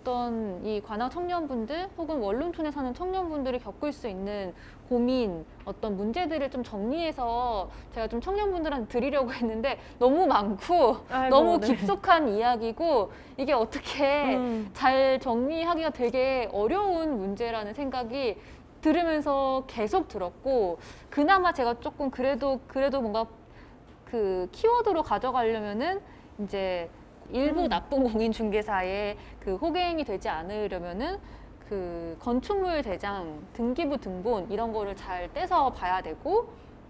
어떤 이 관악 청년분들 혹은 원룸촌에 사는 청년분들이 겪을 수 있는 고민, 어떤 문제들을 좀 정리해서 제가 좀 청년분들한테 드리려고 했는데 너무 많고 아이고, 너무 네. 깊숙한 이야기고 이게 어떻게 잘 정리하기가 되게 어려운 문제라는 생각이 들으면서 계속 들었고, 그나마 제가 조금 그래도 뭔가 그 키워드로 가져가려면은 이제 일부 나쁜 공인중개사의 그 호갱이 되지 않으려면은 그 건축물 대장, 등기부 등본 이런 거를 잘 떼서 봐야 되고,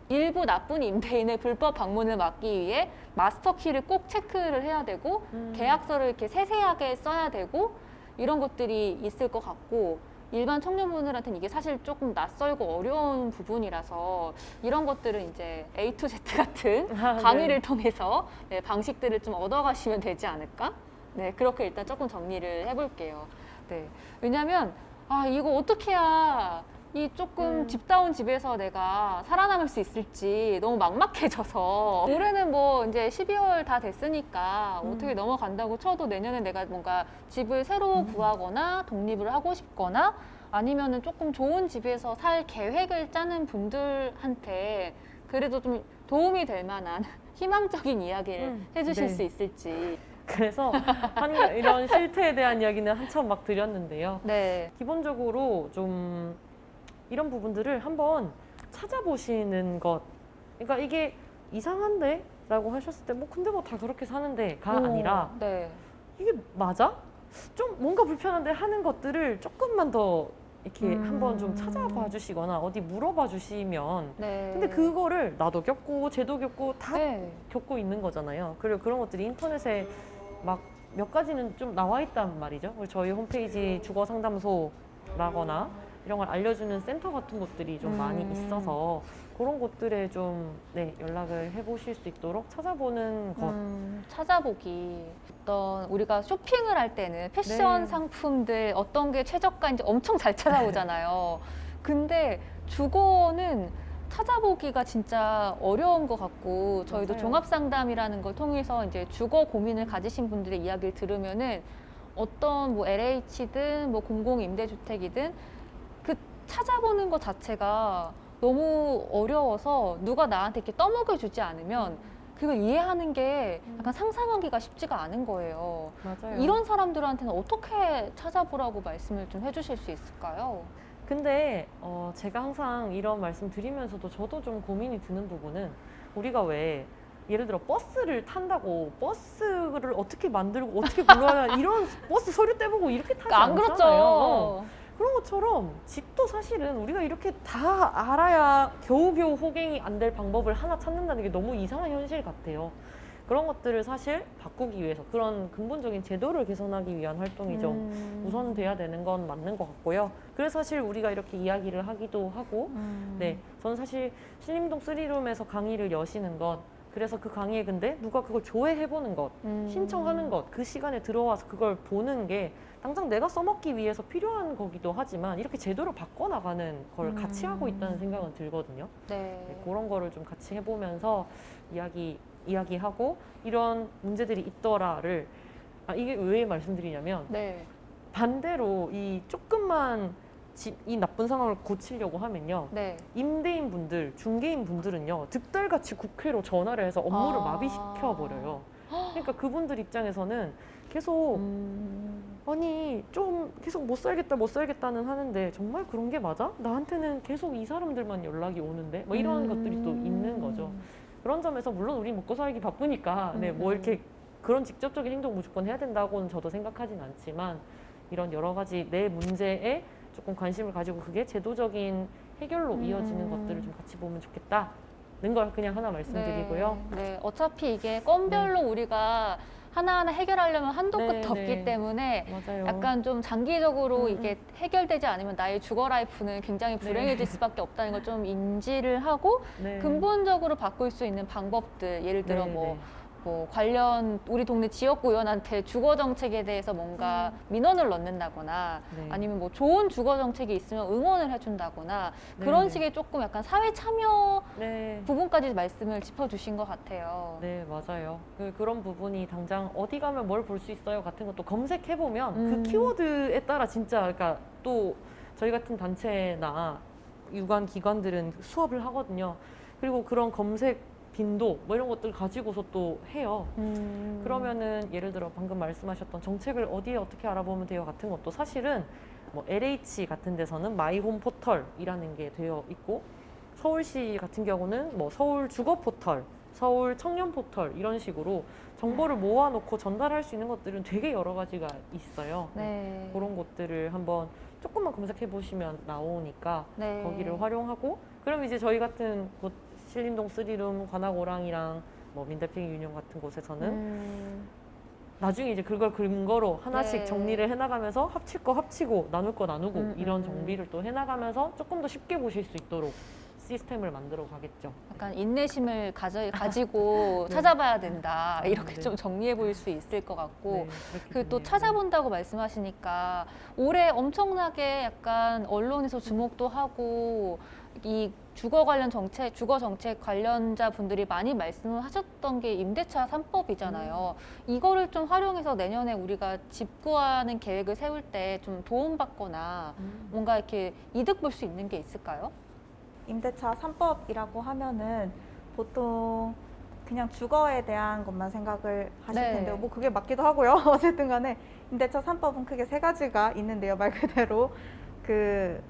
일부 나쁜 임대인의 불법 방문을 막기 위해 마스터키를 꼭 체크를 해야 되고, 계약서를 이렇게 세세하게 써야 되고, 이런 것들이 있을 것 같고, 일반 청년분들한테는 이게 사실 조금 낯설고 어려운 부분이라서 이런 것들은 이제 A to Z 같은 강의를 통해서 네, 방식들을 좀 얻어가시면 되지 않을까? 네, 그렇게 일단 조금 정리를 해볼게요. 네, 왜냐면 이거 어떻게 해야 이 조금 집다운 집에서 내가 살아남을 수 있을지 너무 막막해져서, 올해는 뭐 이제 12월 다 됐으니까 어떻게 넘어간다고 쳐도 내년에 내가 뭔가 집을 새로 구하거나 독립을 하고 싶거나 아니면은 조금 좋은 집에서 살 계획을 짜는 분들한테 그래도 좀 도움이 될 만한 희망적인 이야기를 해주실 네. 수 있을지. 그래서 이런 실태에 대한 이야기는 한참 막 드렸는데요. 네. 기본적으로 좀 이런 부분들을 한번 찾아보시는 것. 그러니까 이게 이상한데? 라고 하셨을 때, 뭐, 근데 뭐 다 그렇게 사는데가 아니라, 네. 이게 맞아? 좀 뭔가 불편한데 하는 것들을 조금만 더 이렇게 한번 좀 찾아봐 주시거나 어디 물어봐 주시면. 네. 근데 그거를 나도 겪고, 쟤도 겪고, 다 네. 겪고 있는 거잖아요. 그리고 그런 것들이 인터넷에 막 몇 가지는 좀 나와 있단 말이죠. 그리고 저희 홈페이지 주거 상담소라거나 이런 걸 알려주는 센터 같은 곳들이 좀 많이 있어서 그런 곳들에 좀 연락을 해보실 수 있도록 찾아보는 것. 찾아보기. 어떤 우리가 쇼핑을 할 때는 패션 네. 상품들 어떤 게 최저가인지 엄청 잘 찾아보잖아요. 근데 주거는 찾아보기가 진짜 어려운 것 같고, 저희도 맞아요. 종합상담이라는 걸 통해서 이제 주거 고민을 가지신 분들의 이야기를 들으면은 어떤 뭐 LH든 뭐 공공임대주택이든 그 찾아보는 것 자체가 너무 어려워서 누가 나한테 이렇게 떠먹여주지 않으면 그걸 이해하는 게 약간 상상하기가 쉽지가 않은 거예요. 맞아요. 이런 사람들한테는 어떻게 찾아보라고 말씀을 좀 해주실 수 있을까요? 근데 제가 항상 이런 말씀 드리면서도 저도 좀 고민이 드는 부분은, 우리가 왜 예를 들어 버스를 탄다고 버스를 어떻게 만들고 어떻게 굴러야 이런 버스 서류 떼보고 이렇게 타지 안 않잖아요. 그렇죠. 그런 것처럼 집도 사실은 우리가 이렇게 다 알아야 겨우겨우 호갱이 안 될 방법을 하나 찾는다는 게 너무 이상한 현실 같아요. 그런 것들을 사실 바꾸기 위해서 그런 근본적인 제도를 개선하기 위한 활동이 좀 우선 돼야 되는 건 맞는 것 같고요. 그래서 사실 우리가 이렇게 이야기를 하기도 하고, 네, 저는 사실 신림동 3룸에서 강의를 여시는 것, 그래서 그 강의에 근데 누가 그걸 조회해보는 것, 신청하는 것, 그 시간에 들어와서 그걸 보는 게 당장 내가 써먹기 위해서 필요한 거기도 하지만 이렇게 제도를 바꿔나가는 걸 같이 하고 있다는 생각은 들거든요. 네. 네, 그런 거를 좀 같이 해보면서 이야기하고 이런 문제들이 있더라를, 이게 왜 말씀드리냐면, 네. 반대로 이 조금만 이 나쁜 상황을 고치려고 하면요, 네. 임대인 분들, 중개인 분들은요 득달같이 국회로 전화를 해서 업무를 마비시켜 버려요. 그러니까 그분들 입장에서는 계속 아니 좀 계속 못 살겠다는 하는데, 정말 그런 게 맞아? 나한테는 계속 이 사람들만 연락이 오는데 뭐 이런 것들이 또 있는 거죠. 그런 점에서 물론 우리 먹고 살기 바쁘니까 뭐 이렇게 그런 직접적인 행동 무조건 해야 된다고는 저도 생각하진 않지만, 이런 여러 가지 내 문제에 조금 관심을 가지고 그게 제도적인 해결로 이어지는 것들을 좀 같이 보면 좋겠다는 걸 그냥 하나 말씀드리고요. 네. 어차피 이게 건별로 우리가 하나하나 해결하려면 한도 끝도 없기 때문에 맞아요. 약간 좀 장기적으로 이게 해결되지 않으면 나의 주거 라이프는 굉장히 불행해질 수밖에 없다는 걸 좀 인지를 하고, 네. 근본적으로 바꿀 수 있는 방법들, 예를 들어 네, 뭐 뭐 관련 우리 동네 지역구의원한테 주거 정책에 대해서 뭔가 민원을 넣는다거나 네. 아니면 뭐 좋은 주거 정책이 있으면 응원을 해준다거나 그런 네. 식의 조금 약간 사회 참여 네. 부분까지 말씀을 짚어주신 것 같아요. 네, 맞아요. 그런 부분이 당장 어디 가면 뭘 볼 수 있어요 같은 것도 검색해보면 음. 그 키워드에 따라 진짜, 그러니까 또 저희 같은 단체나 유관 기관들은 수업을 하거든요. 그리고 그런 검색 빈도 뭐 이런 것들 가지고서 또 해요. 그러면은 예를 들어 방금 말씀하셨던 정책을 어디에 어떻게 알아보면 돼요 같은 것도 사실은 뭐 LH 같은 데서는 마이홈 포털이라는 게 되어 있고, 서울시 같은 경우는 뭐 서울 주거 포털, 서울 청년 포털 이런 식으로 정보를 모아놓고 전달할 수 있는 것들은 되게 여러 가지가 있어요. 네. 그런 것들을 한번 조금만 검색해 보시면 나오니까 네. 거기를 활용하고, 그럼 이제 저희 같은 곳 신림동 3룸, 관악오랑이랑 뭐 민달팽이 유니온 같은 곳에서는 나중에 이제 그걸 근거로 하나씩 네. 정리를 해나가면서 합칠 거 합치고 나눌 거 나누고 이런 정비를 또 해나가면서 조금 더 쉽게 보실 수 있도록 시스템을 만들어 가겠죠. 약간 인내심을 가지고 네. 찾아봐야 된다. 이렇게 네. 좀 정리해 볼 수 있을 것 같고. 네, 그렇게 그 또 되네요. 찾아본다고 말씀하시니까 올해 엄청나게 약간 언론에서 주목도 하고 이 주거 관련 정책, 주거 정책 관련자 분들이 많이 말씀을 하셨던 게 임대차 3법이잖아요. 이거를 좀 활용해서 내년에 우리가 집 구하는 계획을 세울 때 좀 도움받거나 뭔가 이렇게 이득 볼 수 있는 게 있을까요? 임대차 3법이라고 하면은 보통 그냥 주거에 대한 것만 생각을 하실 네. 텐데요. 뭐 그게 맞기도 하고요. 어쨌든 간에 임대차 3법은 크게 세 가지가 있는데요. 말 그대로 그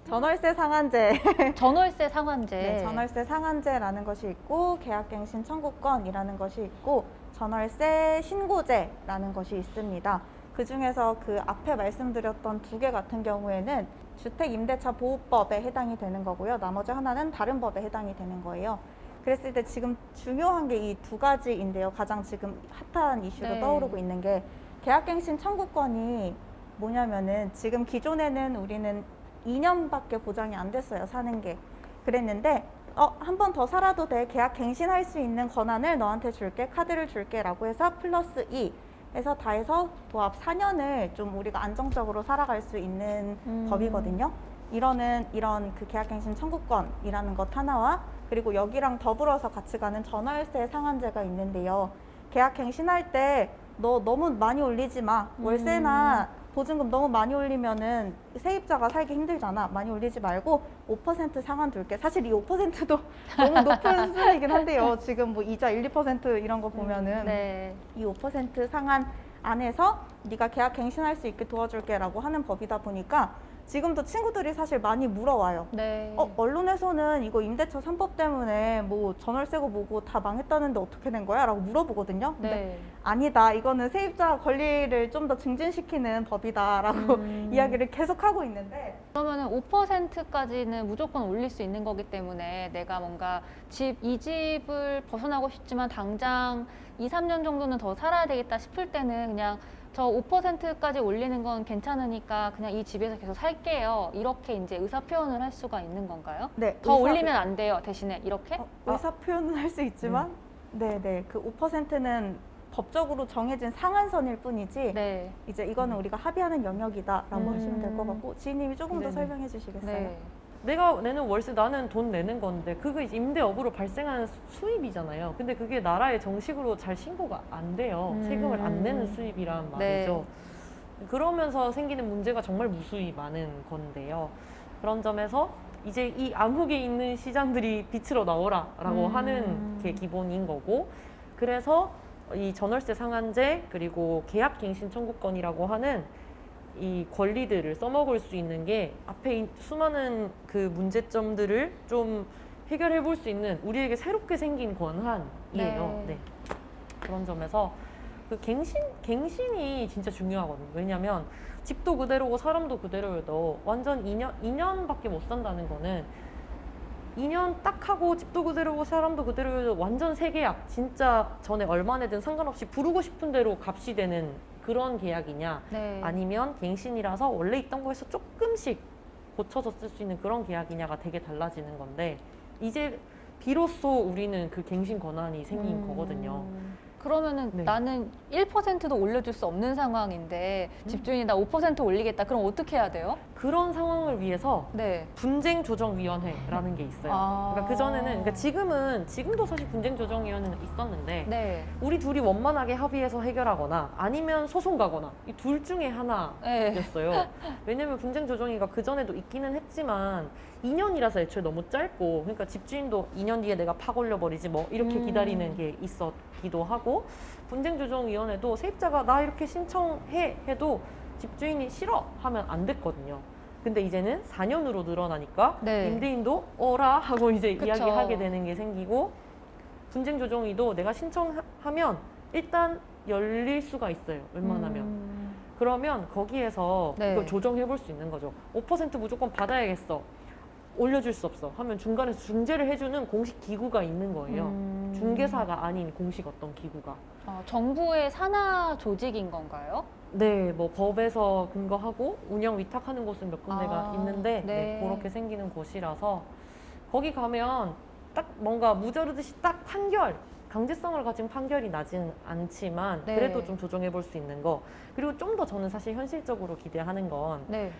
전월세 상한제, 전월세 상한제. 네, 전월세 상한제라는 것이 있고 계약갱신 청구권이라는 것이 있고 전월세 신고제라는 것이 있습니다. 그 중에서 그 앞에 말씀드렸던 두 개 같은 경우에는 주택임대차보호법에 해당이 되는 거고요. 나머지 하나는 다른 법에 해당이 되는 거예요. 그랬을 때 지금 중요한 게 이 두 가지인데요. 가장 지금 핫한 이슈로 네. 떠오르고 있는 게 계약갱신 청구권이 뭐냐면은 지금 기존에는 우리는 2년밖에 보장이 안 됐어요. 사는 게. 그랬는데 한 번 더 살아도 돼. 계약 갱신할 수 있는 권한을 너한테 줄게. 카드를 줄게. 라고 해서 플러스 2 해서 다 해서 도합 4년을 좀 우리가 안정적으로 살아갈 수 있는 법이거든요. 이런 그 계약갱신 청구권이라는 것 하나와 그리고 여기랑 더불어서 같이 가는 전월세 상한제가 있는데요. 계약갱신할 때 너 너무 많이 올리지 마. 월세나 보증금 너무 많이 올리면은 세입자가 살기 힘들잖아. 많이 올리지 말고 5% 상한 둘게. 사실 이 5%도 너무 높은 수준이긴 한데요. 지금 뭐 이자 1, 2% 이런 거 보면은 네. 이 5% 상한 안에서 네가 계약 갱신할 수 있게 도와줄게라고 하는 법이다 보니까 지금도 친구들이 사실 많이 물어와요. 네. 언론에서는 이거 임대차 3법 때문에 뭐 전월세고 뭐고 다 망했다는데 어떻게 된 거야? 라고 물어보거든요. 근데 네. 아니다. 이거는 세입자 권리를 좀 더 증진시키는 법이다라고 이야기를 계속 하고 있는데 그러면은 5%까지는 무조건 올릴 수 있는 거기 때문에 내가 뭔가 이 집을 벗어나고 싶지만 당장 2, 3년 정도는 더 살아야 되겠다 싶을 때는 그냥 저 5%까지 올리는 건 괜찮으니까 그냥 이 집에서 계속 살게요. 이렇게 이제 의사 표현을 할 수가 있는 건가요? 네, 더 올리면 안 돼요. 대신에 이렇게? 의사 표현은 할 수 있지만 네네 그 5%는 법적으로 정해진 상한선일 뿐이지 네. 이제 이거는 우리가 합의하는 영역이다라고 하시면 될 것 같고 지인님이 조금 더 네네. 설명해 주시겠어요? 네. 내가 내는 월세, 나는 돈 내는 건데 그거 이제 임대업으로 발생하는 수입이잖아요. 근데 그게 나라에 정식으로 잘 신고가 안 돼요. 세금을 안 내는 수입이란 말이죠. 그러면서 생기는 문제가 정말 무수히 많은 건데요. 그런 점에서 이제 이 암흑에 있는 시장들이 빛으로 나오라라고 하는 게 기본인 거고, 그래서 이 전월세 상한제 그리고 계약갱신 청구권이라고 하는 이 권리들을 써먹을 수 있는 게 앞에 수많은 그 문제점들을 좀 해결해 볼 수 있는 우리에게 새롭게 생긴 권한이에요. 네. 그런 점에서 그 갱신이 진짜 중요하거든요. 왜냐면 집도 그대로고 사람도 그대로여도 완전 2년밖에 못 산다는 거는 2년 딱 하고 집도 그대로고 사람도 그대로여도 완전 새계약, 진짜 전에 얼마 내든 상관없이 부르고 싶은 대로 값이 되는 그런 계약이냐, 네. 아니면 갱신이라서 원래 있던 거에서 조금씩 고쳐서 쓸 수 있는 그런 계약이냐가 되게 달라지는 건데, 이제 비로소 우리는 그 갱신 권한이 생긴 거거든요. 그러면은 네. 나는 1%도 올려줄 수 없는 상황인데 집주인이 나 5% 올리겠다. 그럼 어떻게 해야 돼요? 그런 상황을 위해서 네. 분쟁조정위원회라는 게 있어요. 아. 그러니까 그전에는, 그러니까 지금도 사실 분쟁조정위원회는 있었는데 네. 우리 둘이 원만하게 합의해서 해결하거나 아니면 소송 가거나 이 둘 중에 하나였어요. 네. 왜냐면 분쟁조정위가 그전에도 있기는 했지만 2년이라서 애초에 너무 짧고, 그러니까 집주인도 2년 뒤에 내가 팍 올려버리지 뭐 이렇게 기다리는 게 있었기도 하고, 분쟁조정위원회도 세입자가 나 이렇게 신청해 해도 집주인이 싫어 하면 안 됐거든요. 근데 이제는 4년으로 늘어나니까 네. 임대인도 어라 하고 이제 그쵸. 이야기하게 되는 게 생기고, 분쟁조정위도 내가 신청하면 일단 열릴 수가 있어요. 웬만하면. 그러면 거기에서 네. 이걸 조정해 볼 수 있는 거죠. 5% 무조건 받아야겠어. 올려줄 수 없어. 하면 중간에서 중재를 해주는 공식 기구가 있는 거예요. 중개사가 아닌 공식 어떤 기구가. 정부의 산하 조직인 건가요? 네, 뭐 법에서 근거하고 운영 위탁하는 곳은 몇 군데가 아, 있는데 네. 그렇게 생기는 곳이라서 거기 가면 딱 뭔가 무저르듯이 딱 판결, 강제성을 가진 판결이 나지는 않지만 네. 그래도 좀 조정해 볼 수 있는 거. 그리고 좀 더 저는 사실 현실적으로 기대하는 건 네.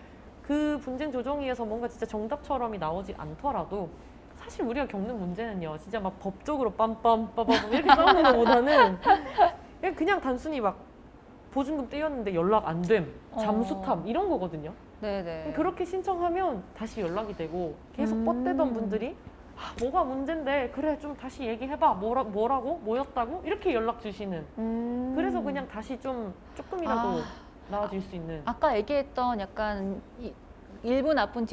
그 분쟁 조정위에서 뭔가 진짜 정답처럼이 나오지 않더라도 사실 우리가 겪는 문제는요, 진짜 막 법적으로 빰빰빠밤 이렇게 싸우는 것보다는 그냥 단순히 막 보증금 떼였는데 연락 안 됨, 잠수탐 이런 거거든요. 네네. 그렇게 신청하면 다시 연락이 되고 계속 뻗대던 분들이 뭐가 문제인데 그래 좀 다시 얘기해봐, 뭐라고 뭐였다고 이렇게 연락 주시는. 그래서 그냥 다시 좀 조금이라도 나아질 수 있는. 아까 얘기했던 약간 일부 나쁜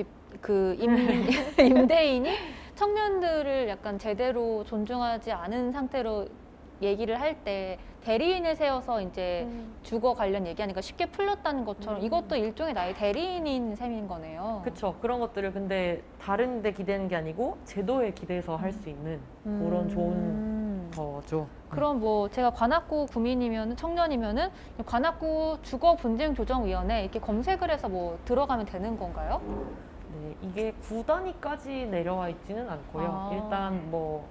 임대인이 청년들을 약간 제대로 존중하지 않은 상태로 얘기를 할 때 대리인을 세워서 이제 주거 관련 얘기하니까 쉽게 풀렸다는 것처럼 이것도 일종의 나의 대리인인 셈인 거네요. 그렇죠. 그런 것들을 근데 다른 데 기대는 게 아니고 제도에 기대서 할 수 있는 그런 좋은 거죠. 그럼 뭐 제가 관악구 구민이면 청년이면은 관악구 주거분쟁조정위원회 이렇게 검색을 해서 뭐 들어가면 되는 건가요? 네, 이게 구 단위까지 내려와 있지는 않고요. 일단 뭐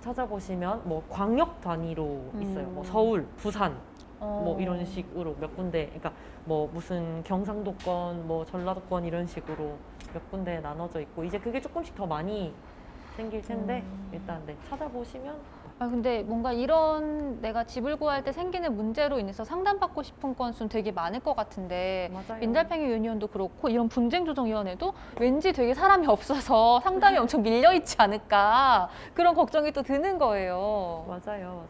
찾아보시면 뭐 광역 단위로 있어요. 뭐 서울, 부산 뭐 이런 식으로 몇 군데, 그러니까 뭐 무슨 경상도권, 뭐 전라도권 이런 식으로 몇 군데 나눠져 있고, 이제 그게 조금씩 더 많이 생길 텐데 일단 네, 찾아보시면. 근데 뭔가 이런 내가 집을 구할 때 생기는 문제로 인해서 상담받고 싶은 건수는 되게 많을 것 같은데 맞아요. 민달팽이 유니온도 그렇고 이런 분쟁조정위원회도 왠지 되게 사람이 없어서 상담이 엄청 밀려있지 않을까 그런 걱정이 또 드는 거예요. 맞아요.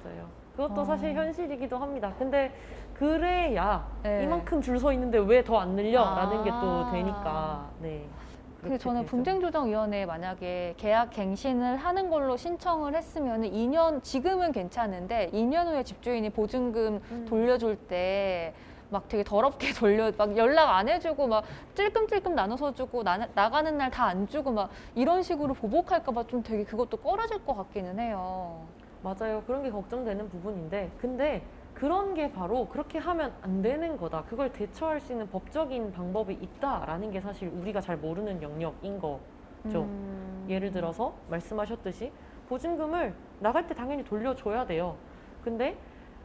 그것도 사실 현실이기도 합니다. 근데 그래야 네. 이만큼 줄 서 있는데 왜 더 안 늘려? 라는 게 또 되니까. 네. 근데 그렇게 저는 되죠. 분쟁조정위원회에 만약에 계약 갱신을 하는 걸로 신청을 했으면 2년, 지금은 괜찮은데 2년 후에 집주인이 보증금 돌려줄 때 막 되게 더럽게 막 연락 안 해주고 막 찔끔찔끔 나눠서 주고 나가는 날 다 안 주고 막 이런 식으로 보복할까봐 좀 되게 그것도 꺼려질 것 같기는 해요. 맞아요. 그런 게 걱정되는 부분인데, 근데 그런 게 바로 그렇게 하면 안 되는 거다. 그걸 대처할 수 있는 법적인 방법이 있다라는 게 사실 우리가 잘 모르는 영역인 거죠. 예를 들어서 말씀하셨듯이 보증금을 나갈 때 당연히 돌려줘야 돼요. 근데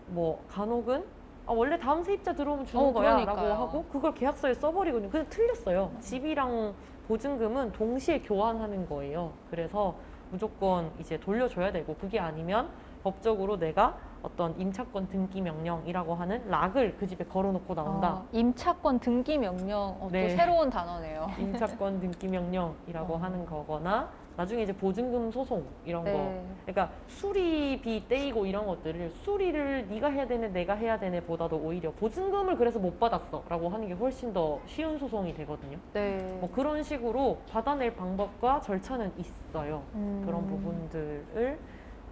뭐 간혹은 원래 다음 세입자 들어오면 주는 거야 라고 그러니까요. 하고 그걸 계약서에 써버리거든요. 근데 틀렸어요. 집이랑 보증금은 동시에 교환하는 거예요. 그래서 무조건 이제 돌려줘야 되고, 그게 아니면 법적으로 내가 어떤 임차권 등기 명령이라고 하는 락을 그 집에 걸어놓고 나온다. 임차권 등기 명령, 네. 또 새로운 단어네요. 임차권 등기 명령이라고 하는 거거나, 나중에 이제 보증금 소송 이런 거. 네. 그러니까 수리비 떼이고 이런 것들을 수리를 네가 해야 되네 내가 해야 되네 보다도 오히려 보증금을 그래서 못 받았어라고 하는 게 훨씬 더 쉬운 소송이 되거든요. 네. 뭐 그런 식으로 받아낼 방법과 절차는 있어요. 그런 부분들을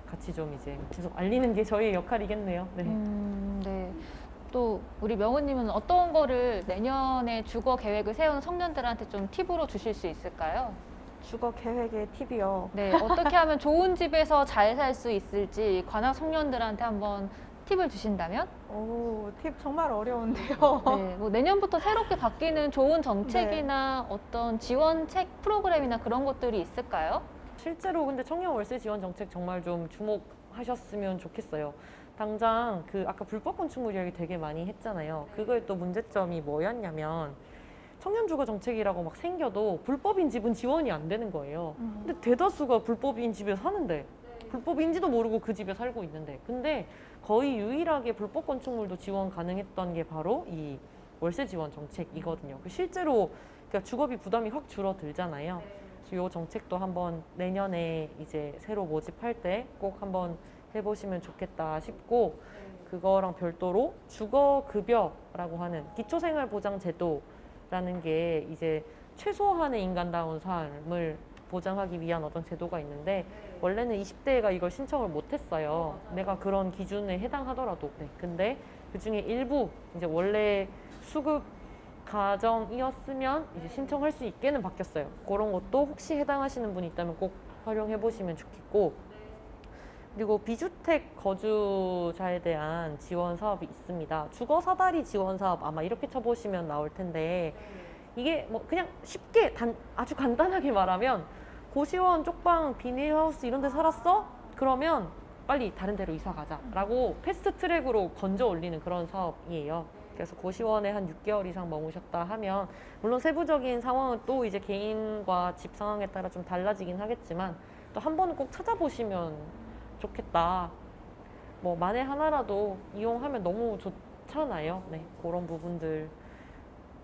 같이 좀 이제 계속 알리는 게 저희의 역할이겠네요. 네. 네. 또 우리 명은님은 어떤 거를 내년에 주거 계획을 세우는 청년들한테 좀 팁으로 주실 수 있을까요? 주거 계획의 팁이요. 네, 어떻게 하면 좋은 집에서 잘 살 수 있을지 관악 청년들한테 한번 팁을 주신다면? 오, 팁 정말 어려운데요. 네, 뭐 내년부터 새롭게 바뀌는 좋은 정책이나 어떤 지원책 프로그램이나 그런 것들이 있을까요? 실제로 근데 청년 월세 지원 정책 정말 좀 주목하셨으면 좋겠어요. 당장 그 아까 불법 건축물 이야기 되게 많이 했잖아요. 그거의 또 문제점이 뭐였냐면 청년 주거 정책이라고 막 생겨도 불법인 집은 지원이 안 되는 거예요. 근데 대다수가 불법인 집에 사는데 불법인지도 모르고 그 집에 살고 있는데 근데 거의 유일하게 불법 건축물도 지원 가능했던 게 바로 이 월세 지원 정책이거든요. 실제로 그러니까 주거비 부담이 확 줄어들잖아요. 그래서 이 정책도 한번 내년에 이제 새로 모집할 때 꼭 한번 해보시면 좋겠다 싶고 그거랑 별도로 주거급여라고 하는 기초생활보장제도라는 게 이제 최소한의 인간다운 삶을 보장하기 위한 어떤 제도가 있는데 원래는 20대가 이걸 신청을 못했어요. 내가 그런 기준에 해당하더라도. 네. 근데 그 중에 일부 이제 원래 수급 가정이었으면 이제 신청할 수 있게는 바뀌었어요. 그런 것도 혹시 해당하시는 분이 있다면 꼭 활용해 보시면 좋겠고 그리고 비주택 거주자에 대한 지원 사업이 있습니다. 주거 사다리 지원 사업 아마 이렇게 쳐보시면 나올 텐데 이게 뭐 그냥 쉽게 아주 간단하게 말하면 고시원 쪽방 비닐하우스 이런 데 살았어? 그러면 빨리 다른 데로 이사 가자라고 패스트 트랙으로 건져 올리는 그런 사업이에요. 그래서 고시원에 한 6개월 이상 머무셨다 하면 물론 세부적인 상황은 또 이제 개인과 집 상황에 따라 좀 달라지긴 하겠지만 또 한 번은 꼭 찾아보시면 좋겠다. 뭐 만에 하나라도 이용하면 너무 좋잖아요. 네, 그런 부분들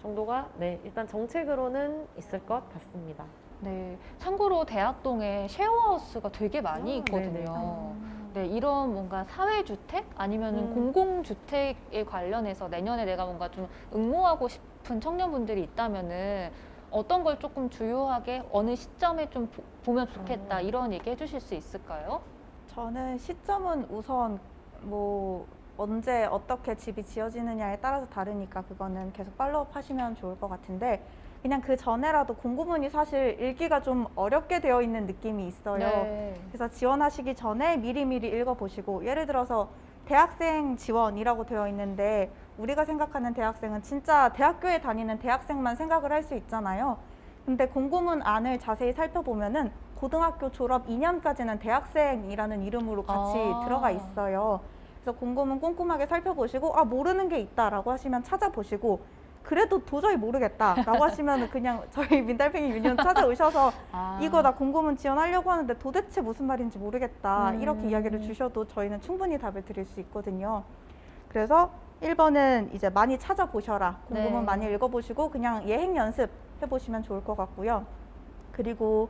정도가 네, 일단 정책으로는 있을 것 같습니다. 네, 참고로 대학동에 쉐어하우스가 되게 많이 있거든요. 네, 이런 뭔가 사회주택 아니면은 공공주택에 관련해서 내년에 내가 뭔가 좀 응모하고 싶은 청년분들이 있다면은 어떤 걸 조금 주요하게 어느 시점에 좀 보면 좋겠다 이런 얘기 해주실 수 있을까요? 저는 시점은 우선 뭐 언제 어떻게 집이 지어지느냐에 따라서 다르니까 그거는 계속 팔로우업 하시면 좋을 것 같은데 그냥 그 전에라도 공고문이 사실 읽기가 좀 어렵게 되어 있는 느낌이 있어요. 네. 그래서 지원하시기 전에 미리미리 읽어보시고 예를 들어서 대학생 지원이라고 되어 있는데 우리가 생각하는 대학생은 진짜 대학교에 다니는 대학생만 생각을 할 수 있잖아요. 근데 공고문 안을 자세히 살펴보면은 고등학교 졸업 2년까지는 대학생이라는 이름으로 같이 들어가 있어요. 그래서 공고문 꼼꼼하게 살펴보시고 아 모르는 게 있다라고 하시면 찾아보시고 그래도 도저히 모르겠다라고 하시면 그냥 저희 민달팽이 유니온 찾아오셔서 이거 나 공고문 지원하려고 하는데 도대체 무슨 말인지 모르겠다 이렇게 이야기를 주셔도 저희는 충분히 답을 드릴 수 있거든요. 그래서 1번은 이제 많이 찾아보셔라. 공고문 네. 많이 읽어보시고 그냥 예행 연습 해보시면 좋을 것 같고요. 그리고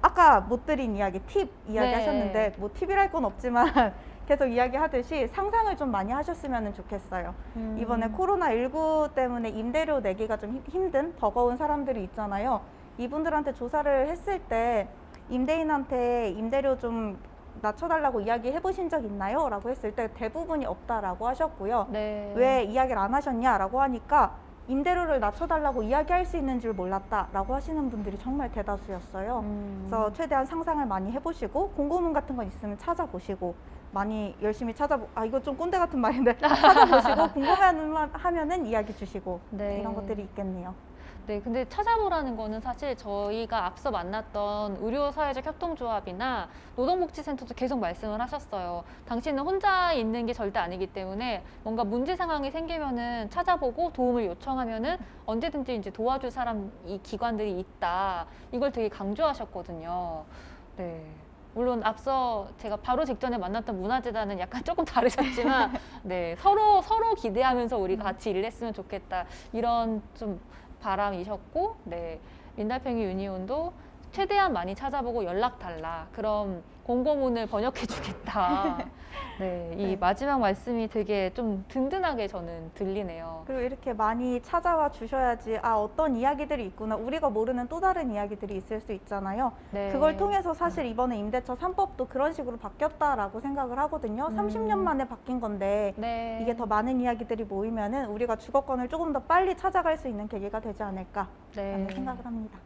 아까 못 드린 이야기, 팁 이야기 네. 하셨는데 뭐 팁이랄 건 없지만 계속 이야기하듯이 상상을 좀 많이 하셨으면 좋겠어요. 이번에 코로나19 때문에 임대료 내기가 좀 힘든 버거운 사람들이 있잖아요. 이분들한테 조사를 했을 때 임대인한테 임대료 좀 낮춰달라고 이야기해 보신 적 있나요? 라고 했을 때 대부분이 없다라고 하셨고요. 네. 왜 이야기를 안 하셨냐라고 하니까 임대료를 낮춰달라고 이야기할 수 있는 줄 몰랐다라고 하시는 분들이 정말 대다수였어요. 그래서 최대한 상상을 많이 해보시고 공고문 같은 거 있으면 찾아보시고 많이 열심히 이거 좀 꼰대 같은 말인데 찾아보시고 궁금하면은 이야기 주시고 네. 이런 것들이 있겠네요. 네, 근데 찾아보라는 거는 사실 저희가 앞서 만났던 의료사회적 협동조합이나 노동복지센터도 계속 말씀을 하셨어요. 당신은 혼자 있는 게 절대 아니기 때문에 뭔가 문제 상황이 생기면은 찾아보고 도움을 요청하면은 언제든지 이제 도와줄 이 기관들이 있다. 이걸 되게 강조하셨거든요. 네. 물론 앞서 제가 바로 직전에 만났던 문화재단은 약간 조금 다르셨지만, 네, 서로 기대하면서 우리가 같이 일했으면 좋겠다. 이런 좀 바람이셨고, 네, 민달팽이 유니온도 최대한 많이 찾아보고 연락 달라. 그럼 공고문을 번역해 주겠다. 네, 이 네. 마지막 말씀이 되게 좀 든든하게 저는 들리네요. 그리고 이렇게 많이 찾아와 주셔야지 어떤 이야기들이 있구나 우리가 모르는 또 다른 이야기들이 있을 수 있잖아요. 네. 그걸 통해서 사실 이번에 임대차 3법도 그런 식으로 바뀌었다라고 생각을 하거든요. 30년 만에 바뀐 건데 네. 이게 더 많은 이야기들이 모이면은 우리가 주거권을 조금 더 빨리 찾아갈 수 있는 계기가 되지 않을까라는 생각을 합니다.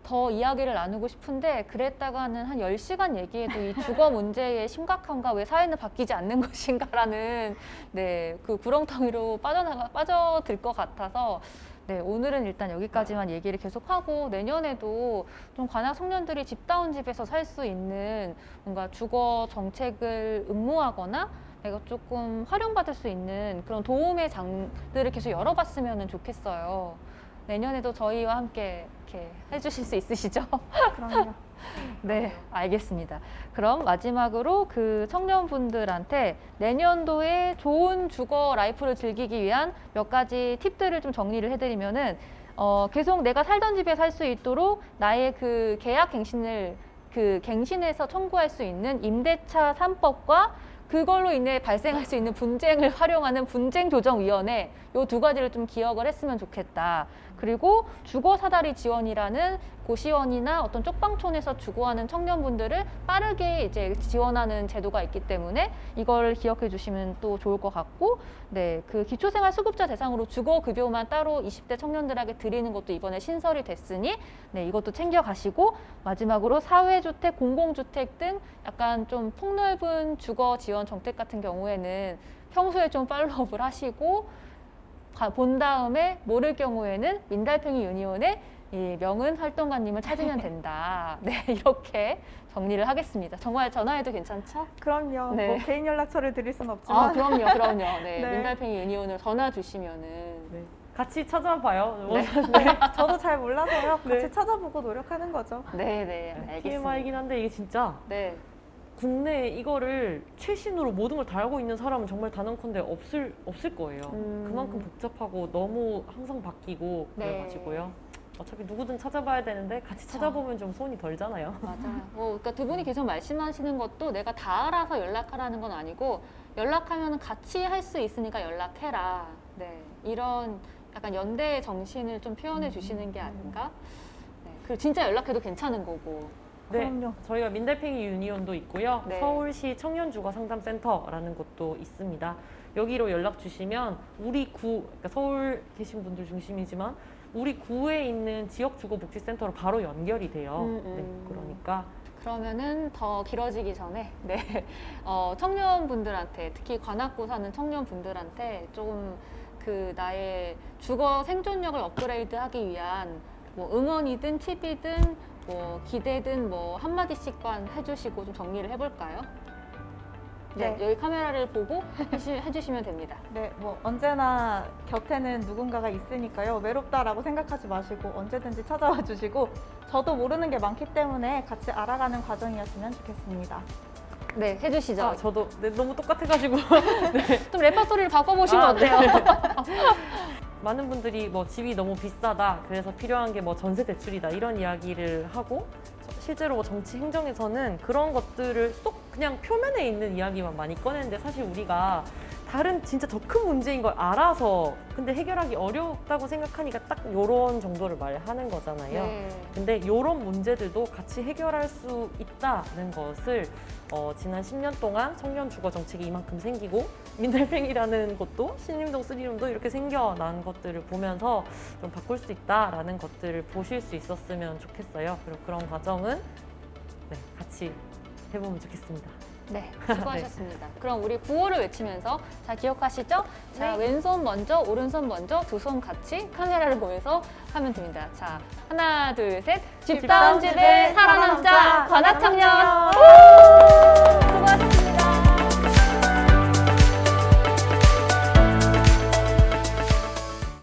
더 이야기를 나누고 싶은데 그랬다가는 한 10시간 얘기해도 이 주거 문제의 심각함과 왜 사회는 바뀌지 않는 것인가라는 네, 그 구렁텅이로 빠져들 것 같아서 네, 오늘은 일단 여기까지만 얘기를 계속하고 내년에도 좀 관악 청년들이 집다운 집에서 살 수 있는 뭔가 주거 정책을 응모하거나 내가 조금 활용받을 수 있는 그런 도움의 장들을 계속 열어봤으면 좋겠어요. 내년에도 저희와 함께 이렇게 해주실 수 있으시죠? 그럼요. 네, 알겠습니다. 그럼 마지막으로 그 청년분들한테 내년도에 좋은 주거 라이프를 즐기기 위한 몇 가지 팁들을 좀 정리를 해드리면은 계속 내가 살던 집에 살 수 있도록 나의 그 계약 갱신을 그 갱신해서 청구할 수 있는 임대차 3법과 그걸로 인해 발생할 수 있는 분쟁을 활용하는 분쟁조정위원회 요 두 가지를 좀 기억을 했으면 좋겠다. 그리고 주거 사다리 지원이라는 고시원이나 어떤 쪽방촌에서 주거하는 청년분들을 빠르게 이제 지원하는 제도가 있기 때문에 이걸 기억해 주시면 또 좋을 것 같고, 네, 그 기초생활수급자 대상으로 주거급여만 따로 20대 청년들에게 드리는 것도 이번에 신설이 됐으니, 네, 이것도 챙겨 가시고, 마지막으로 사회주택, 공공주택 등 약간 좀 폭넓은 주거 지원 정책 같은 경우에는 평소에 좀 팔로우업을 하시고 본 다음에 모를 경우에는 민달팽이 유니온의 이 명은 활동가님을 찾으면 된다. 네, 이렇게 정리를 하겠습니다. 정말 전화해도 괜찮죠? 그럼요. 네. 뭐 개인 연락처를 드릴 순 없지만. 아, 그럼요. 네, 네. 민달팽이 유니온으로 전화 주시면은. 네. 같이 찾아봐요. 네. 저도 잘 몰라서요. 같이 네. 찾아보고 노력하는 거죠. 네, 알겠습니다. TMI이긴 한데 이게 진짜 네, 국내에 이거를 최신으로 모든 걸 다 알고 있는 사람은 정말 단언컨대 없을 거예요. 그만큼 복잡하고 너무 항상 바뀌고 네. 그래가지고요. 어차피 누구든 찾아봐야 되는데 같이 찾아보면 좀 손이 덜잖아요. 맞아요. 그러니까 두 분이 계속 말씀하시는 것도 내가 다 알아서 연락하라는 건 아니고 연락하면 같이 할 수 있으니까 연락해라. 네, 이런 약간 연대의 정신을 좀 표현해 주시는 게 아닌가? 네, 그리고 진짜 연락해도 괜찮은 거고. 네, 그럼요. 저희가 민달팽이 유니온도 있고요. 네. 서울시 청년주거상담센터라는 곳도 있습니다. 여기로 연락 주시면 우리 구, 그러니까 서울 계신 분들 중심이지만 우리 구에 있는 지역주거복지센터로 바로 연결이 돼요. 네, 그러니까 그러면은 더 길어지기 전에 네, 청년분들한테 특히 관악구 사는 청년분들한테 좀 그 나의 주거 생존력을 업그레이드하기 위한 뭐 응원이든 팁이든 뭐 기대든 뭐 한마디씩만 해주시고 좀 정리를 해볼까요? 네, 네. 여기 카메라를 보고 해주시면 됩니다. 네, 뭐 언제나 곁에는 누군가가 있으니까요. 외롭다라고 생각하지 마시고 언제든지 찾아와 주시고 저도 모르는 게 많기 때문에 같이 알아가는 과정이었으면 좋겠습니다. 네, 해주시죠. 아, 저도 네, 너무 똑같아가지고 좀 레퍼토리를 바꿔보시면 어때요? 네. 많은 분들이 뭐 집이 너무 비싸다, 그래서 필요한 게 뭐 전세 대출이다 이런 이야기를 하고 실제로 뭐 정치 행정에서는 그런 것들을 쏙 그냥 표면에 있는 이야기만 많이 꺼내는데 사실 우리가 다른 진짜 더 큰 문제인 걸 알아서 근데 해결하기 어렵다고 생각하니까 딱 요런 정도를 말하는 거잖아요. 네. 근데 요런 문제들도 같이 해결할 수 있다는 것을 지난 10년 동안 청년 주거 정책이 이만큼 생기고 민달팽이라는 곳도 신림동 3룸도 이렇게 생겨난 것들을 보면서 좀 바꿀 수 있다라는 것들을 보실 수 있었으면 좋겠어요. 그리고 그런 과정은 네, 같이 해보면 좋겠습니다. 네, 수고하셨습니다. 그럼 우리 구호를 외치면서 잘 기억하시죠? 자, 네. 왼손 먼저, 오른손 먼저, 두 손 같이 카메라를 보면서 하면 됩니다. 자, 하나, 둘, 셋. 집다운 집에 살아남자 관악청년!